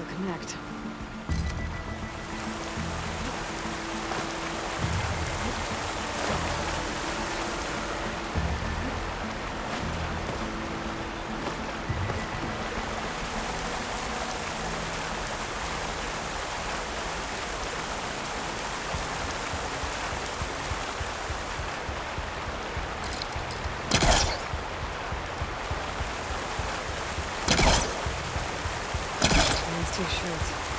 will connect. Too short.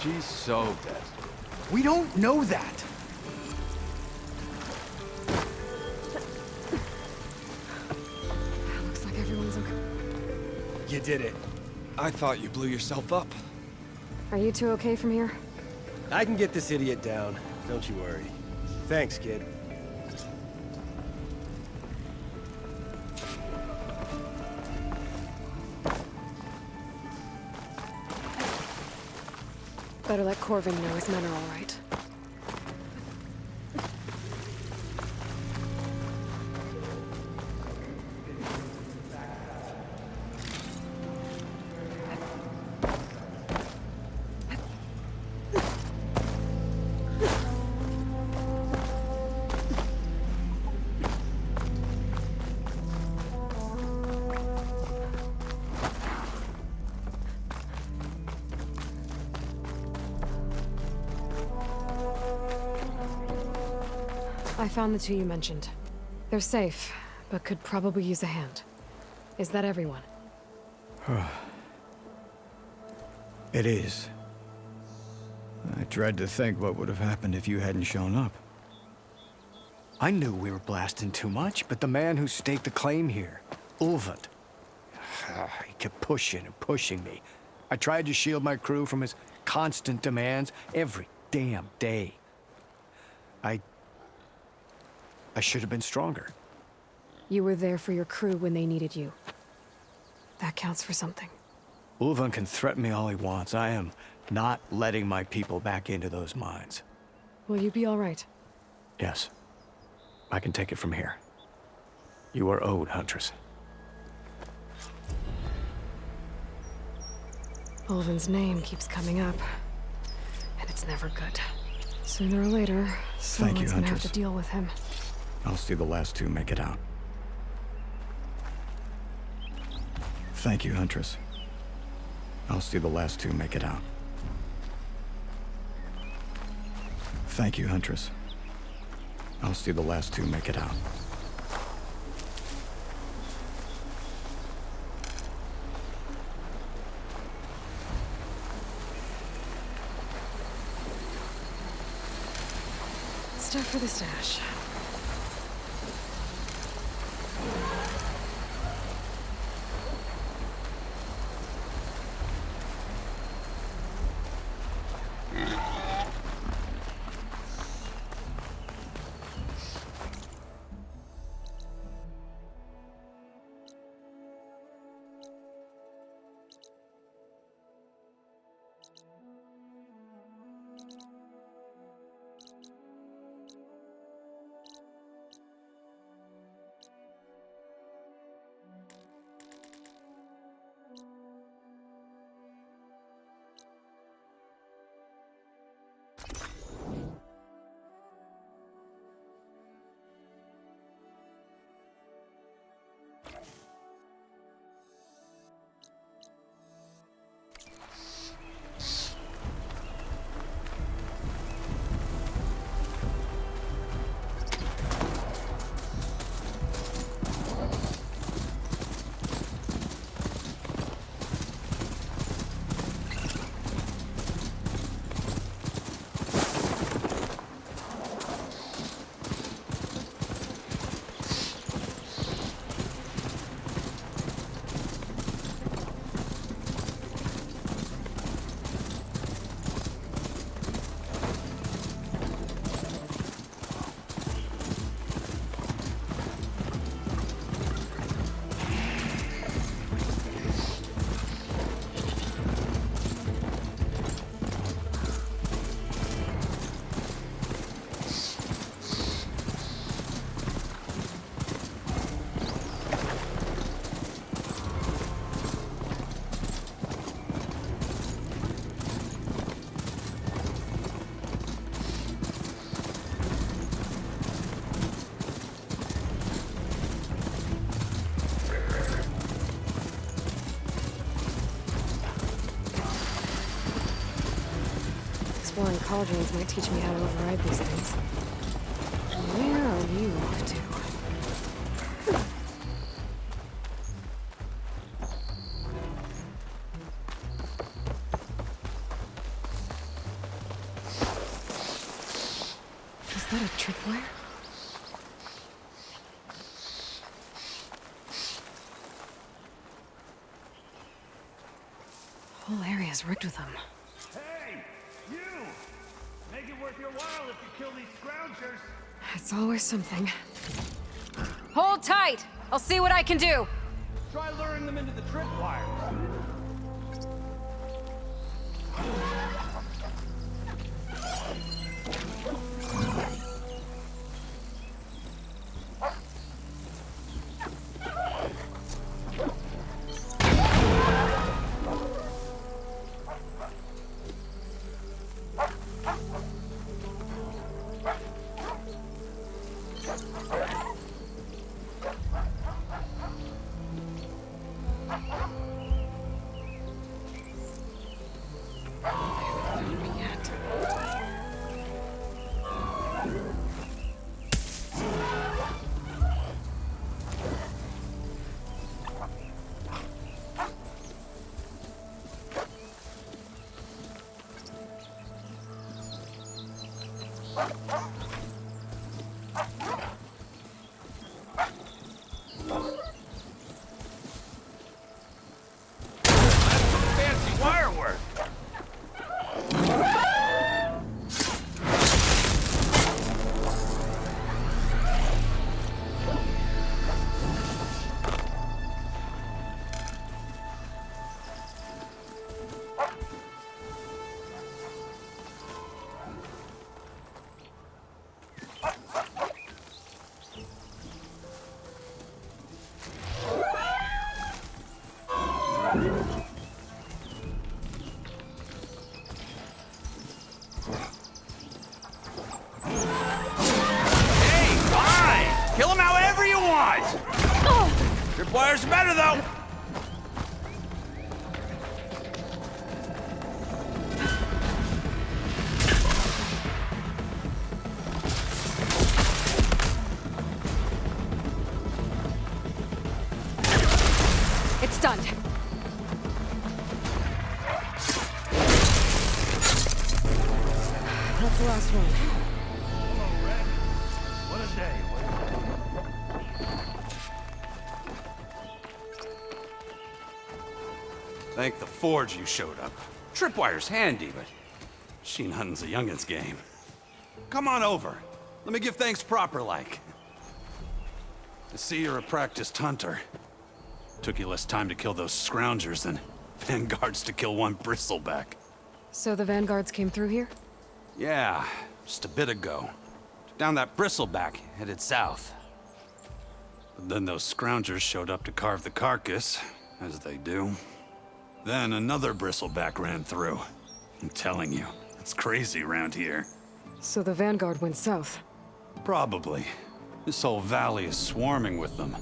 She's so dead. We don't know that. Looks like everyone's okay. You did it. I thought you blew yourself up. Are you two okay from here? I can get this idiot down. Don't you worry. Thanks, kid. Better let Corvin know his men are all right. I found the two you mentioned. They're safe, but could probably use a hand. Is that everyone? It is. I dread to think what would have happened if you hadn't shown up. I knew we were blasting too much, but the man who staked the claim here, Ulvund, he kept pushing and pushing me. I tried to shield my crew from his constant demands every damn day. I should have been stronger. You were there for your crew when they needed you. That counts for something. Ulvund can threaten me all he wants. I am not letting my people back into those mines. Will you be all right? Yes. I can take it from here. You are owed, Huntress. Ulvund's name keeps coming up. And it's never good. Sooner or later, someone's gonna have to deal with him. I'll see the last two make it out. Thank you, Huntress. I'll see the last two make it out. Thank you, Huntress. I'll see the last two make it out. Stuff for the stash. Exploring cauldrons might teach me how to override these things. Where are you off to? Is that a tripwire? The whole area is rigged with them. Hey, you! Make it worth your while if you kill these scroungers. It's always something. Hold tight! I'll see what I can do! Try luring them into the tripwires. Fancy wire work. Kill him however you want! Tripwire's better, though! It's done. That's the last one. Hello, Red. What a day. Thank the Forge you showed up. Tripwire's handy, but machine hunting's a youngin's game. Come on over. Let me give thanks proper-like. I see you're a practiced hunter. Took you less time to kill those scroungers than vanguards to kill one bristleback. So the vanguards came through here? Yeah, just a bit ago. Down that bristleback, headed south. But then those scroungers showed up to carve the carcass, as they do. Then another bristleback ran through. I'm telling you, it's crazy around here. So the vanguard went south? Probably. This whole valley is swarming with them.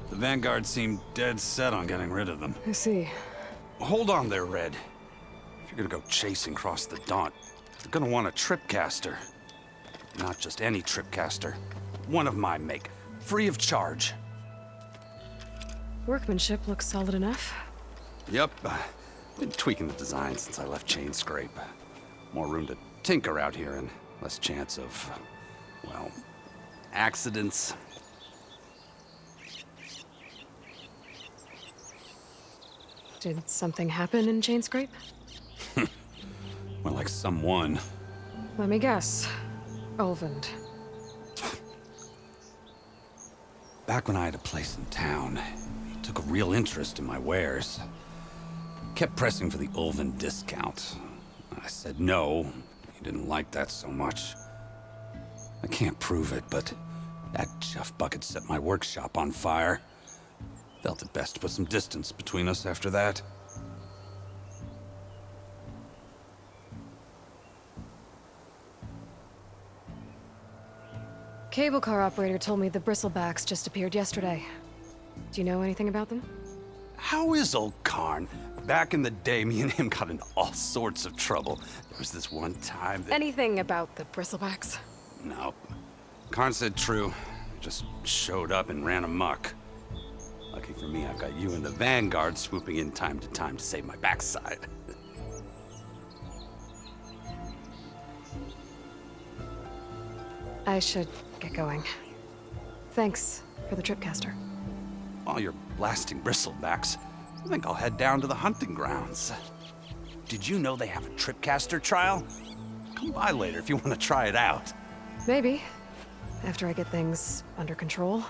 The vanguard seemed dead set on getting rid of them. I see. Hold on there, Red. If you're gonna go chasing across the Daunt, you're gonna want a tripcaster. Not just any tripcaster. One of my make. Free of charge. Workmanship looks solid enough. Yep. Been tweaking the design since I left Chain Scrape. More room to tinker out here and less chance of, well, accidents. Did something happen in Chain Scrape? Well, like someone. Let me guess. Ulvund. Back when I had a place in town, he took a real interest in my wares. Kept pressing for the Ulvund discount. I said no. He didn't like that so much. I can't prove it, but that chuff bucket set my workshop on fire. Felt it best to put some distance between us after that. Cable car operator told me the bristlebacks just appeared yesterday. Do you know anything about them? How is old Karn? Back in the day, me and him got into all sorts of trouble. There was this one time that... Anything about the bristlebacks? Nope. Karn said true. Just showed up and ran amok. Lucky for me, I've got you and the Vanguard swooping in time to save my backside. I should get going. Thanks for the tripcaster. While you're blasting bristlebacks, I think I'll head down to the hunting grounds. Did you know they have a tripcaster trial? Come by later if you want to try it out. Maybe. After I get things under control.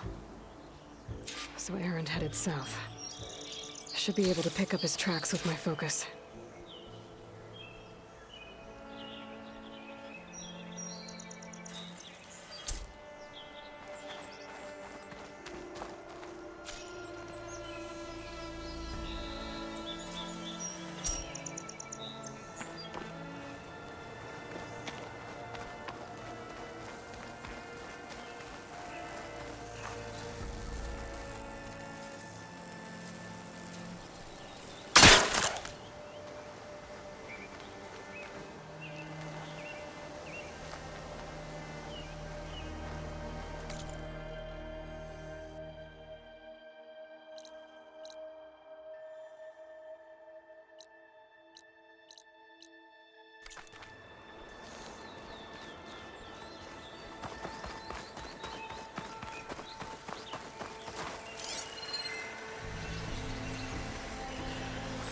So Aaron headed south. Should be able to pick up his tracks with my focus.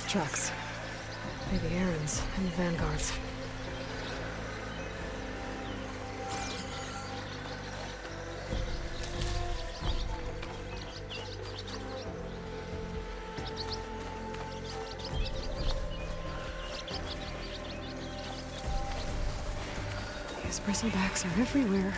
Tracks. Maybe Aaron's and the Vanguard's. These bristlebacks are everywhere.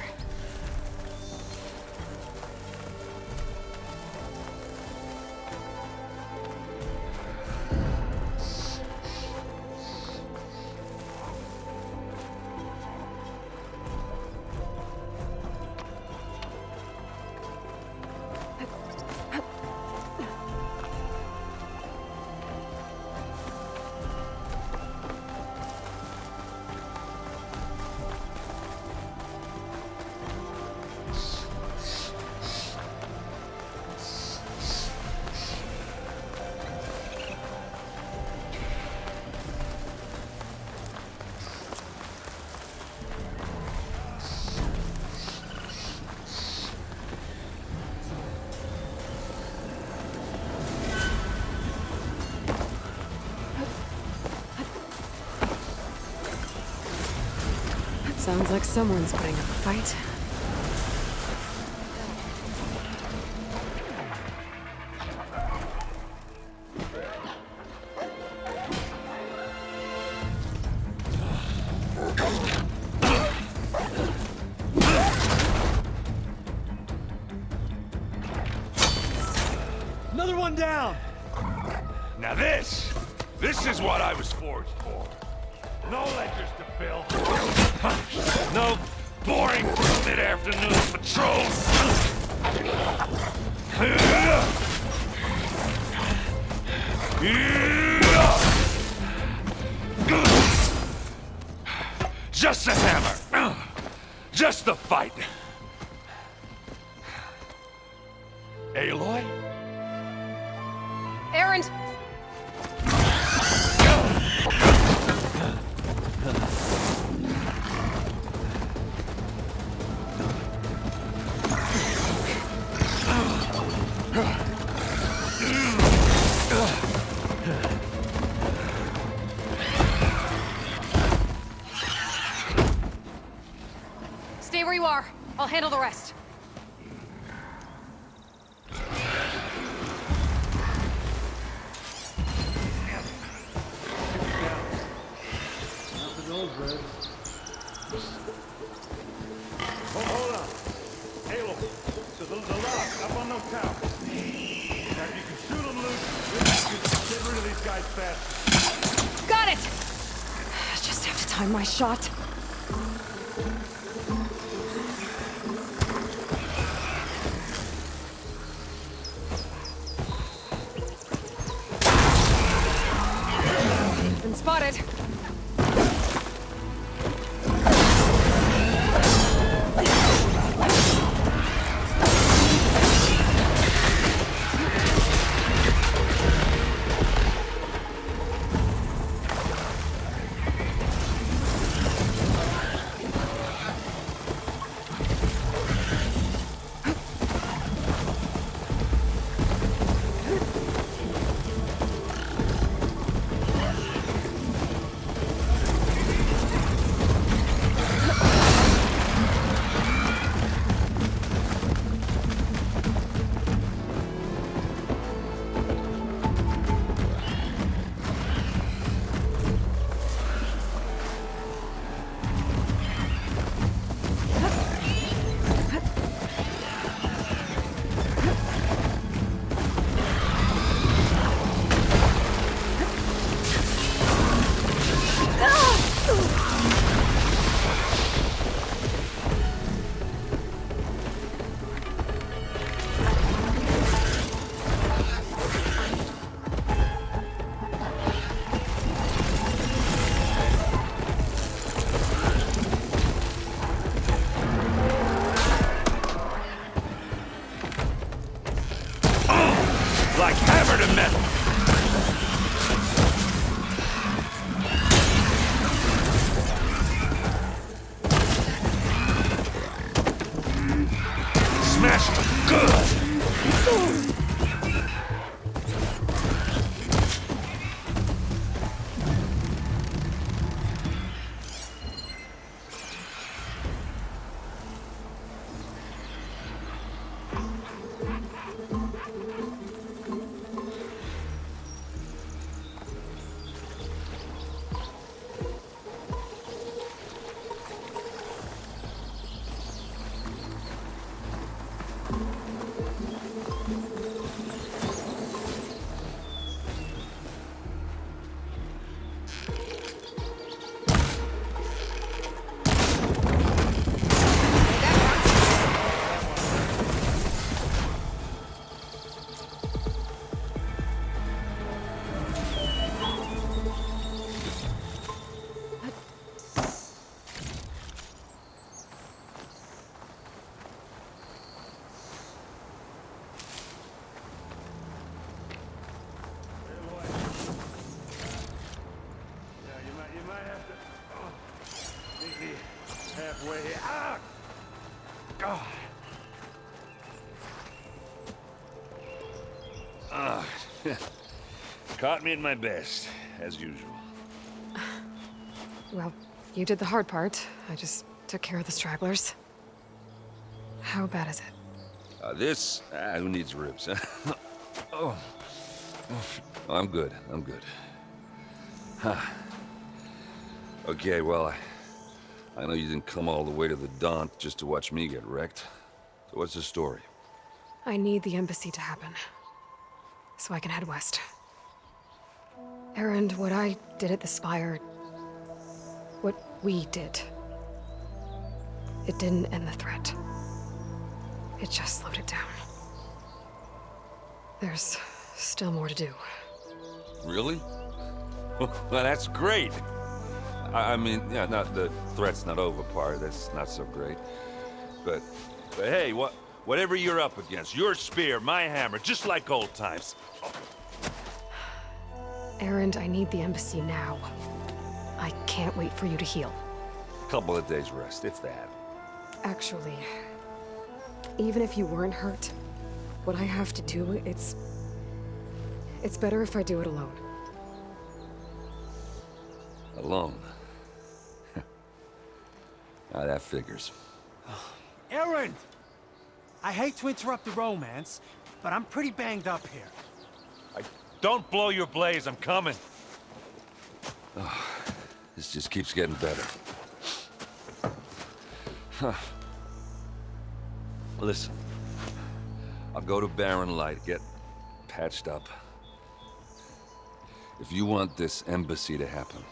Sounds like someone's putting up a fight. Another one down! Now this is what I was forged for. No ledgers to fill. No boring mid-afternoon patrols. Just a hammer. Just the fight. Aloy? Aaron! Stay where you are. I'll handle the rest. Hold on. Aloy, so the lock up on those towers. Now if you can shoot them loose, you can get rid of these guys fast. Got it! I just have to time my shot. Spotted. Like hammer to metal. Smash them good. You might have to meet me halfway here. Ah! God. Ah, caught me at my best, as usual. Well, you did the hard part. I just took care of the stragglers. How bad is it? Who needs ribs, huh? Oh. I'm good, I'm good. Huh. Okay, well, I know you didn't come all the way to the Daunt just to watch me get wrecked. So what's the story? I need the embassy to happen, so I can head west. Erend, what I did at the Spire, what we did, it didn't end the threat. It just slowed it down. There's still more to do. Really? Well, that's great. I mean, yeah, not the threat's not over part. That's not so great. But hey, whatever you're up against, your spear, my hammer, just like old times. Erend, I need the embassy now. I can't wait for you to heal. Couple of days rest, if that. Actually, even if you weren't hurt, what I have to do, it's better if I do it alone. Alone. Now that figures. Erend! I hate to interrupt the romance, but I'm pretty banged up here. Don't blow your blaze, I'm coming. Oh, this just keeps getting better. Huh. Listen, I'll go to Barren Light, get patched up. If you want this embassy to happen,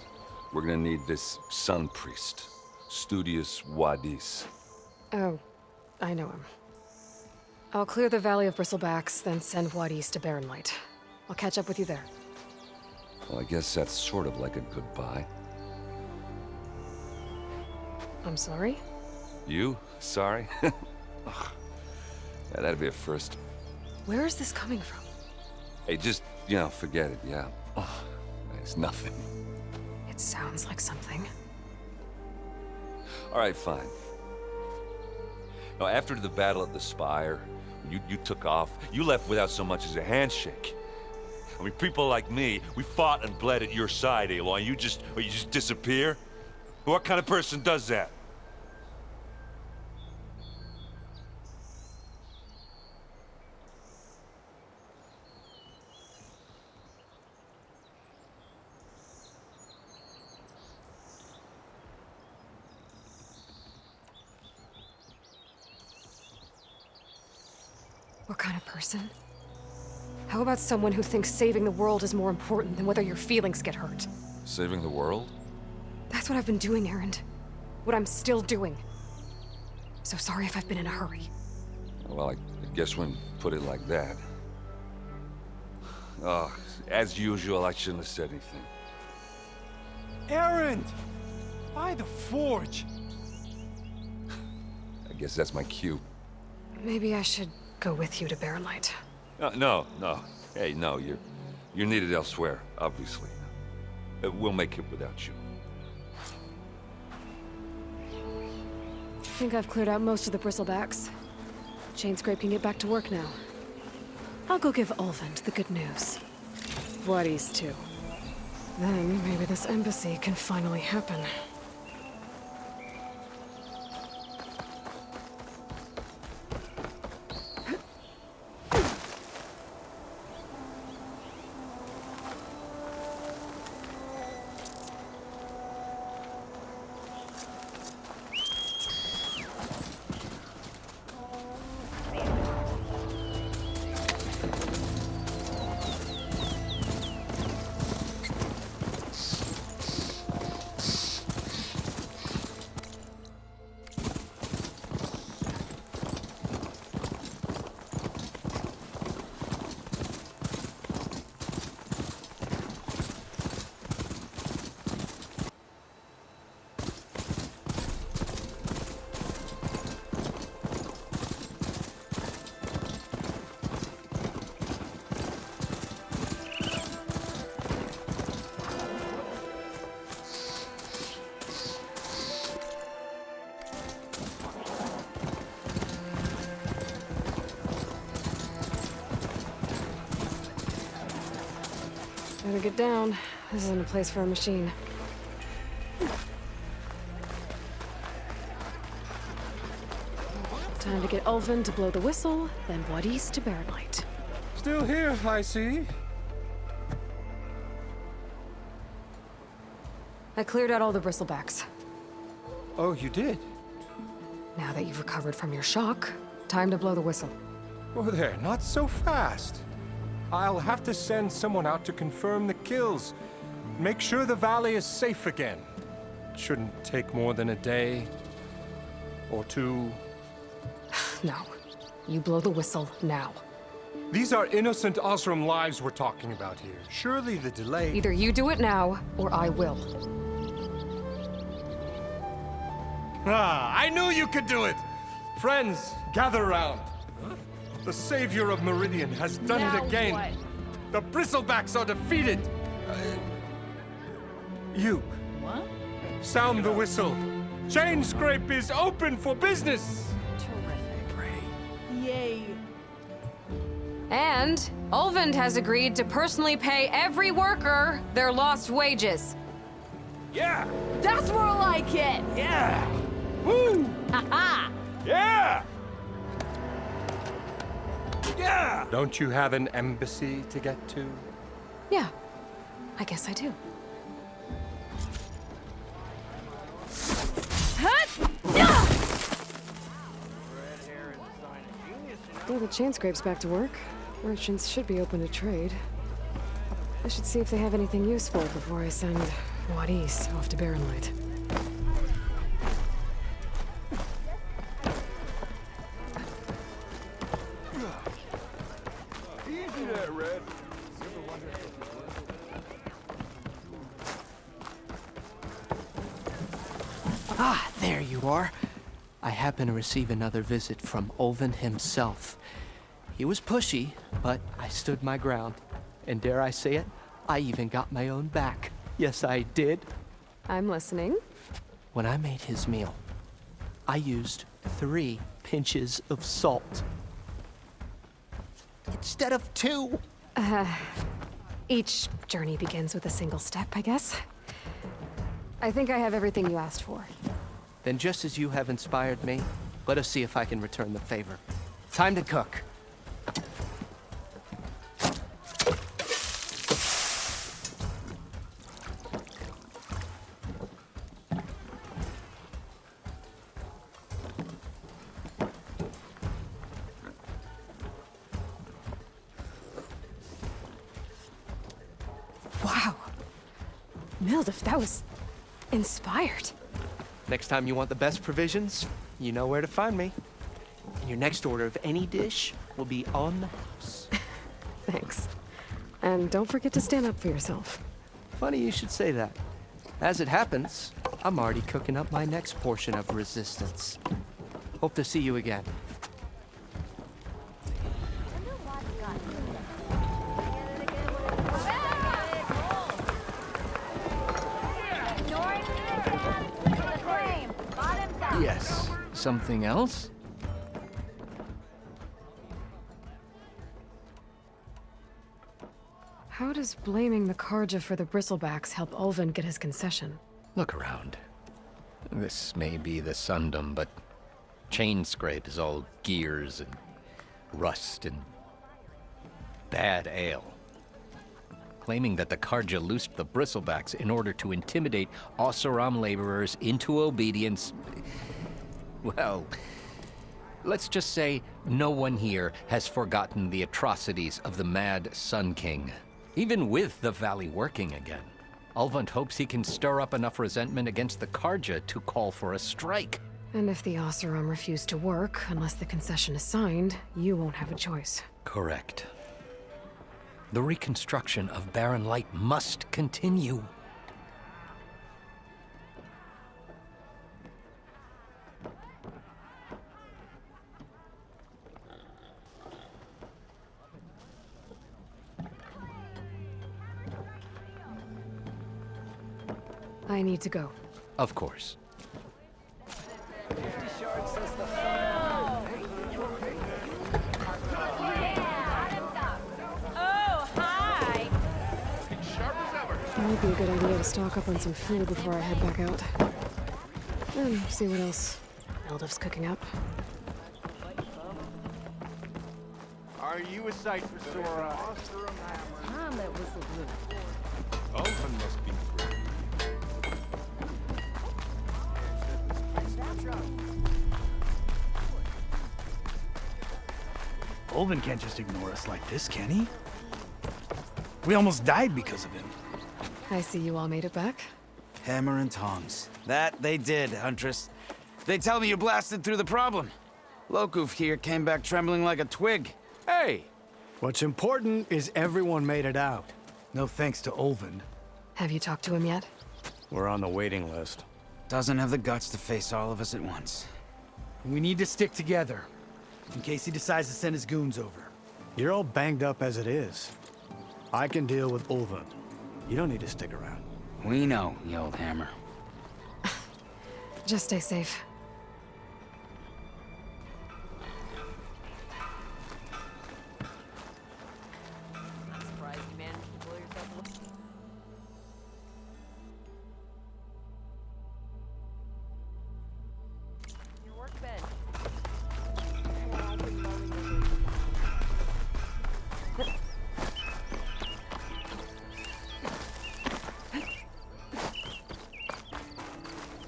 we're gonna need this sun priest, Studius Wadis. Oh, I know him. I'll clear the Valley of Bristlebacks, then send Wadis to Barren Light. I'll catch up with you there. Well, I guess that's sort of like a goodbye. I'm sorry? You? Sorry? Ugh. Yeah, that'd be a first. Where is this coming from? Hey, just, forget it, yeah. Ugh. It's nothing. It sounds like something. All right, fine. Now, after the battle at the Spire, you took off. You left without so much as a handshake. I mean, people like me, we fought and bled at your side, Aloy, and you just disappear? What kind of person does that? What kind of person? How about someone who thinks saving the world is more important than whether your feelings get hurt? Saving the world? That's what I've been doing, Erend. What I'm still doing. So sorry if I've been in a hurry. Well, I guess when you put it like that. Oh, as usual, I shouldn't have said anything. Erend! By the forge! I guess that's my cue. Maybe I should go with you to Bearlight. No. Hey, no, you're needed elsewhere, obviously. We'll make it without you. I think I've cleared out most of the bristlebacks. Chainscrape can get back to work now. I'll go give Ulvund the good news. Bloodies, too. Then maybe this embassy can finally happen. Better get down. This isn't a place for a machine. Time to get Ulvund to blow the whistle, then Wadis to Bearlight. Still here, I see. I cleared out all the bristlebacks. Oh, you did? Now that you've recovered from your shock, time to blow the whistle. Oh, there, not so fast. I'll have to send someone out to confirm the kills. Make sure the valley is safe again. Shouldn't take more than a day or two. No. You blow the whistle now. These are innocent Osram lives we're talking about here. Surely the delay... Either you do it now, or I will. Ah, I knew you could do it! Friends, gather around. The savior of Meridian has done it again. What? The bristlebacks are defeated. You. What? Sound the whistle. Chainscrape is open for business. Terrific. Yay. And Ulvund has agreed to personally pay every worker their lost wages. Yeah! That's more like it. Yeah! Woo! Ha Yeah! Yeah! Don't you have an embassy to get to? Yeah, I guess I do. Well, the Chainscrape's back to work. Merchants should be open to trade. I should see if they have anything useful before I send Wadis off to Barrenlight. Easy there, Red. Ah, there you are. I happen to receive another visit from Ulvin himself. He was pushy, but I stood my ground. And dare I say it, I even got my own back. Yes, I did. I'm listening. When I made his meal, I used 3 pinches of salt. Instead of 2. Each journey begins with a single step, I guess. I think I have everything you asked for. Then just as you have inspired me, let us see if I can return the favor. Time to cook. Wow. Mildif, that was inspired. Next time you want the best provisions, you know where to find me. And your next order of any dish will be on the house. Thanks. And don't forget to stand up for yourself. Funny you should say that. As it happens, I'm already cooking up my next portion of resistance. Hope to see you again. Yes. Something else? How does blaming the Karja for the bristlebacks help Ulvin get his concession? Look around. This may be the Sundom, but chain scrape is all gears and rust and bad ale. Claiming that the Karja loosed the bristlebacks in order to intimidate Oseram laborers into obedience. Well, let's just say no one here has forgotten the atrocities of the Mad Sun King. Even with the valley working again, Ulvund hopes he can stir up enough resentment against the Karja to call for a strike. And if the Oseram refuse to work, unless the concession is signed, you won't have a choice. Correct. The reconstruction of Barren Light must continue. I need to go. Of course. It might be a good idea to stock up on some food before I head back out. And see what else Mildif's cooking up. Are you a sight for sore eyes? Ulvin must be free. Ulvin can't just ignore us like this, can he? We almost died because of him. I see you all made it back. Hammer and tongs. That they did, Huntress. They tell me you blasted through the problem. Lokuf here came back trembling like a twig. Hey! What's important is everyone made it out. No thanks to Ulvin. Have you talked to him yet? We're on the waiting list. Doesn't have the guts to face all of us at once. We need to stick together, in case he decides to send his goons over. You're all banged up as it is. I can deal with Ulvin. You don't need to stick around. We know, you old hammer. Just stay safe.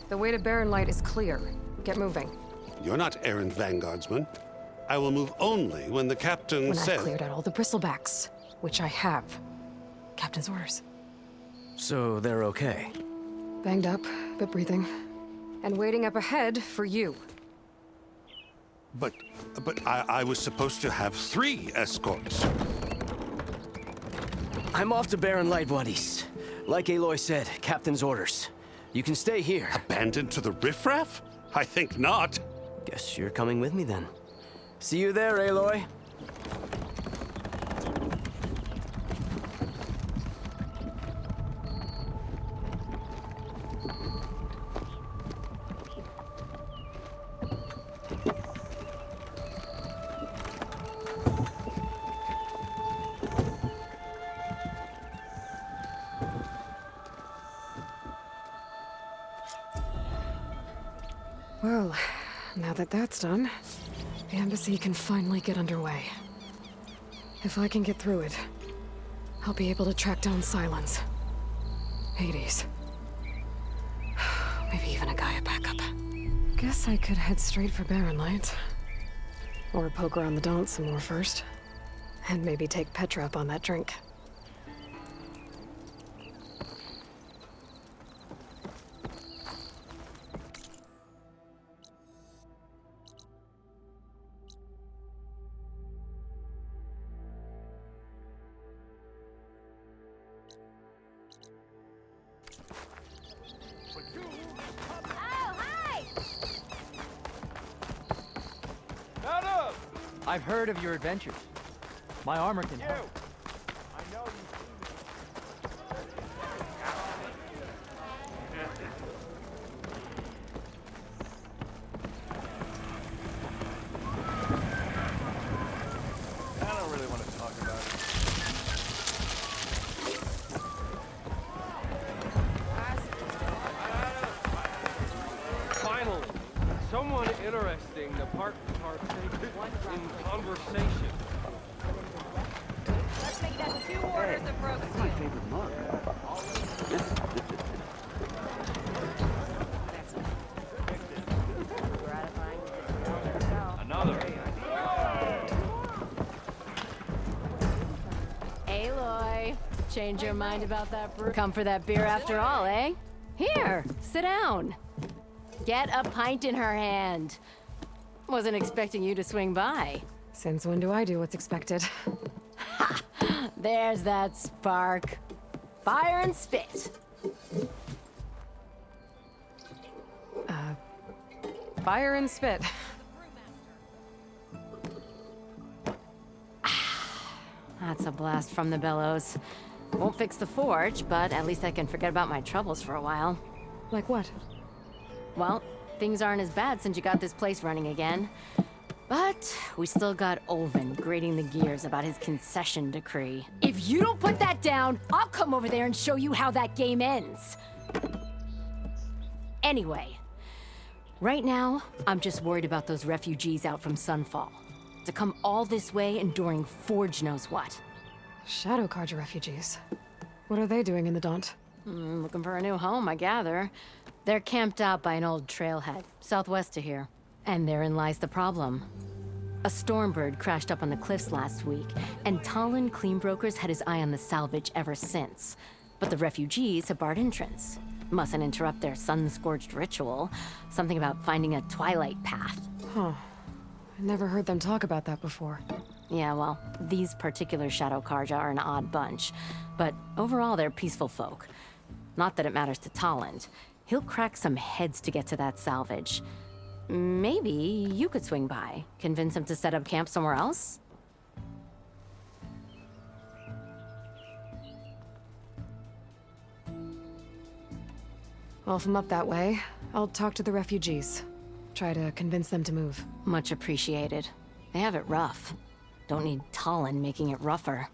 The way to Barren Light is clear. Get moving. You're not errant vanguardsman. I will move only when the captain When says... I've cleared out all the bristlebacks, which I have. Captain's orders. So they're okay? Banged up, but breathing. And waiting up ahead for you. But I was supposed to have 3 escorts. I'm off to Barren Light, buddies. Like Aloy said, Captain's orders. You can stay here. Abandoned to the riffraff? I think not. Guess you're coming with me then. See you there, Aloy. Well, now that that's done, the embassy can finally get underway. If I can get through it, I'll be able to track down Silence, Hades, maybe even a Gaia backup. Guess I could head straight for Barren Light. Or poke around the Daunt some more first. And maybe take Petra up on that drink. I've heard of your adventures. My armor can help. I know you've I don't really want to talk about it. finally someone interesting to partake in conversation. Let's make that 2 orders of roast That's my favorite mug. Another. Aloy, change your mind about that brew? Come for that beer after all, eh? Here, sit down. Get a pint in her hand. Wasn't expecting you to swing by. Since when do I do what's expected? Ha! There's that spark. Fire and spit. Fire and spit. That's a blast from the bellows. Won't fix the forge, but at least I can forget about my troubles for a while. Like what? Well, things aren't as bad since you got this place running again. But we still got Olvin grating the gears about his concession decree. If you don't put that down, I'll come over there and show you how that game ends. Anyway, right now, I'm just worried about those refugees out from Sunfall. To come all this way enduring Forge knows what. Shadow Carja refugees. What are they doing in the Daunt? Looking for a new home, I gather. They're camped out by an old trailhead, southwest of here. And therein lies the problem. A Stormbird crashed up on the cliffs last week, and Talon Cleanbrokers had his eye on the salvage ever since. But the refugees have barred entrance. Mustn't interrupt their sun-scorched ritual. Something about finding a twilight path. Huh. I never heard them talk about that before. Yeah, well, these particular Shadow Carja are an odd bunch. But overall, they're peaceful folk. Not that it matters to Talon. He'll crack some heads to get to that salvage. Maybe you could swing by, convince him to set up camp somewhere else? Well, if I'm up that way, I'll talk to the refugees. Try to convince them to move. Much appreciated. They have it rough. Don't need Talon making it rougher.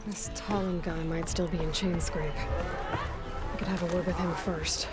This Talon guy might still be in Chainscrape. I could have a word with him first.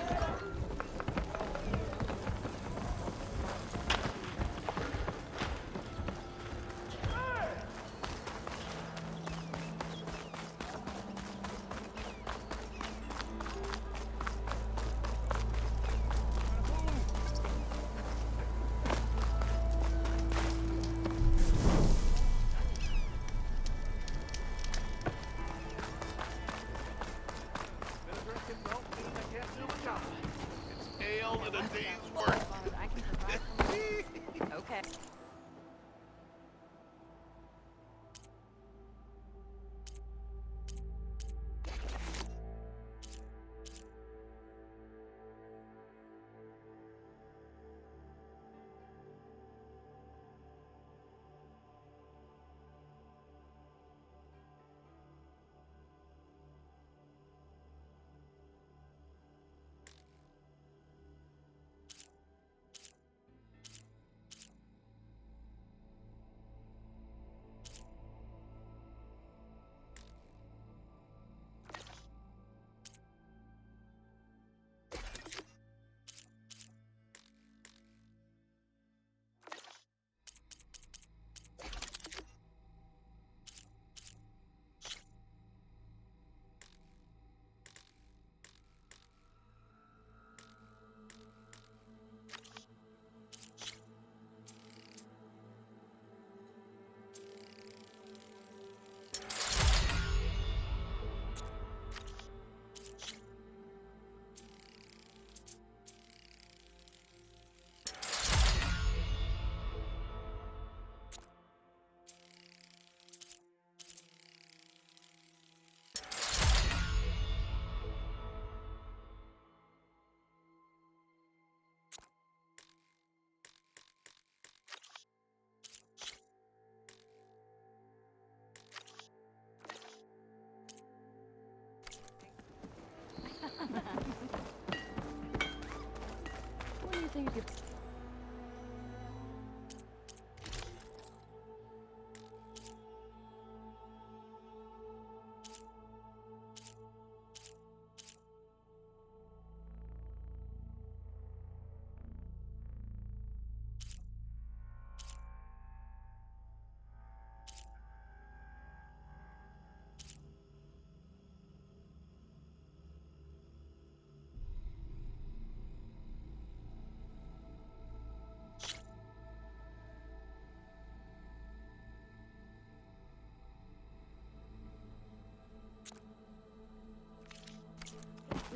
you get...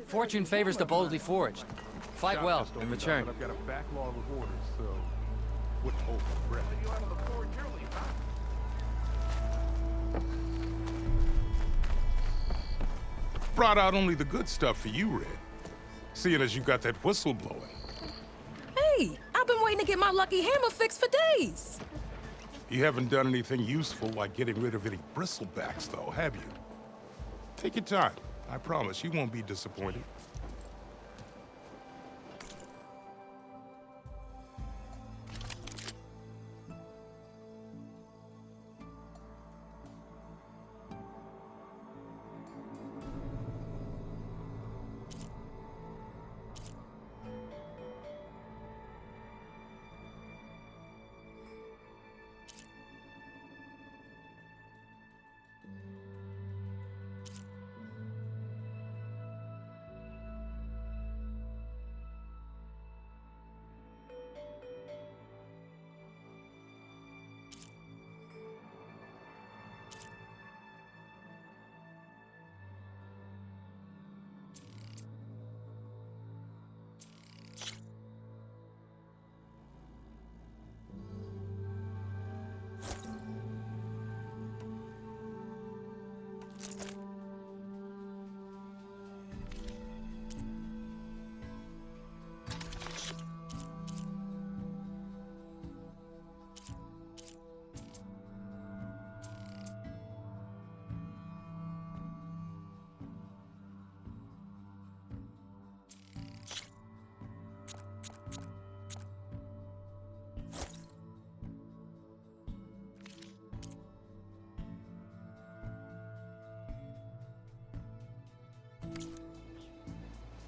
Fortune favors the boldly forged. Fight well and return. I've got a backlog of orders, so wouldn't hold my breath. You out of the forge early, huh? Brought out only the good stuff for you, Red. Seeing as you got that whistle blowing. Hey, I've been waiting to get my lucky hammer fixed for days. You haven't done anything useful like getting rid of any bristlebacks, though, have you? Take your time. I promise you won't be disappointed.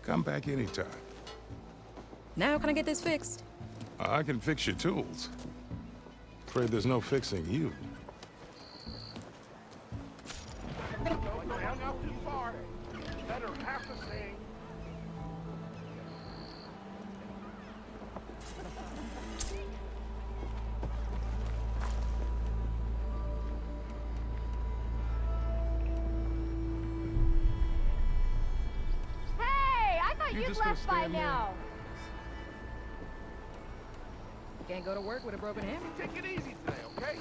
Come back anytime. Now can I get this fixed? I can fix your tools. Afraid there's no fixing you. You'd left by now. Can't go to work with a broken hammer. Take it easy today, okay?